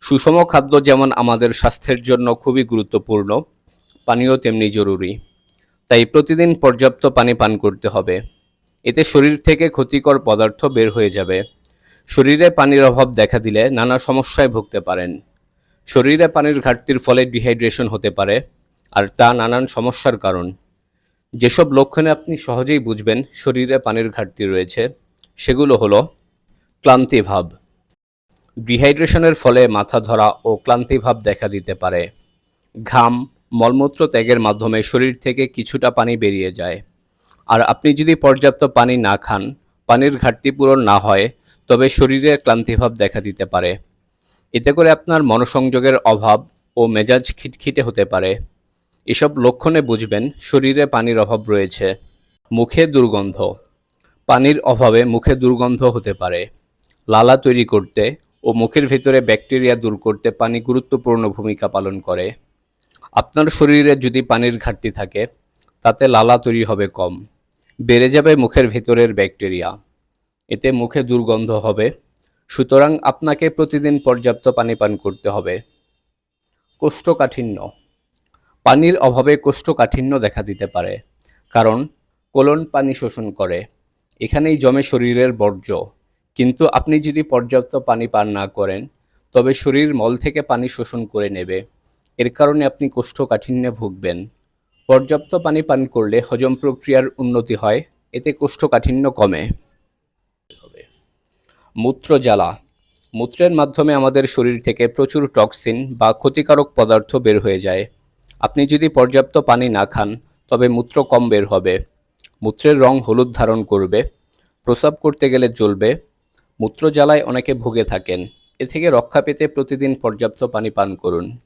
সুষম খাদ্য যেমন আমাদের স্বাস্থ্যের জন্য খুবই গুরুত্বপূর্ণ, পানিও তেমনি জরুরি। তাই প্রতিদিন পর্যাপ্ত পানি পান করতে হবে। এতে শরীর থেকে ক্ষতিকর পদার্থ বের হয়ে যাবে। শরীরে পানির অভাব দেখা দিলে নানা সমস্যায় ভুগতে পারেন। শরীরে পানির ঘাটতির ফলে ডিহাইড্রেশন হতে পারে, আর তা নানান সমস্যার কারণ। যেসব লক্ষণে আপনি সহজেই বুঝবেন শরীরে পানির ঘাটতি রয়েছে, সেগুলো হলো ক্লান্তিভাব। ডিহাইড্রেশনের ফলে মাথা ধরা ও ক্লান্তিভাব দেখা দিতে পারে। ঘাম, মলমূত্র ত্যাগের মাধ্যমে শরীর থেকে কিছুটা পানি বেরিয়ে যায়। আর আপনি যদি পর্যাপ্ত পানি না খান, পানির ঘাটতি পূরণ না হয়, তবে শরীরে ক্লান্তিভাব দেখা দিতে পারে। এতে করে আপনার মনোসংযোগের অভাব ও মেজাজ খিটখিটে হতে পারে। এসব লক্ষণে বুঝবেন শরীরে পানির অভাব রয়েছে। মুখে দুর্গন্ধ। পানির অভাবে মুখে দুর্গন্ধ হতে পারে। লালা তৈরি করতে ও মুখের ভেতরে ব্যাকটেরিয়া দূর করতে পানি গুরুত্বপূর্ণ ভূমিকা পালন করে। আপনার শরীরে যদি পানির ঘাটতি থাকে, তাতে লালা তৈরি হবে কম, বেড়ে যাবে মুখের ভেতরের ব্যাকটেরিয়া। এতে মুখে দুর্গন্ধ হবে। সুতরাং আপনাকে প্রতিদিন পর্যাপ্ত পানি পান করতে হবে। কোষ্ঠকাঠিন্য। পানির অভাবে কোষ্ঠকাঠিন্য দেখা দিতে পারে, কারণ কোলন পানি শোষণ করে। এখানেই জমে শরীরের বর্জ্য। কিন্তু আপনি যদি পর্যাপ্ত পানি পান না করেন, তবে শরীর মল থেকে পানি শোষণ করে নেবে। এর কারণে আপনি কোষ্ঠকাঠিন্যে ভুগবেন। পর্যাপ্ত পানি পান করলে হজম প্রক্রিয়ার উন্নতি হয়, এতে কোষ্ঠকাঠিন্য কমে। মূত্রজ্বালা। মূত্রের মাধ্যমে আমাদের শরীর থেকে প্রচুর টক্সিন বা ক্ষতিকারক পদার্থ বের হয়ে যায়। আপনি যদি পর্যাপ্ত পানি না খান, তবে মূত্র কম বের হবে। মূত্রের রং হলুদ ধারণ করবে। প্রস্রাব করতে গেলে জ্বলবে। মূত্রজ্বালায় অনেকে ভুগে থাকেন। এ থেকে রক্ষা পেতে প্রতিদিন পর্যাপ্ত পানি পান করুন।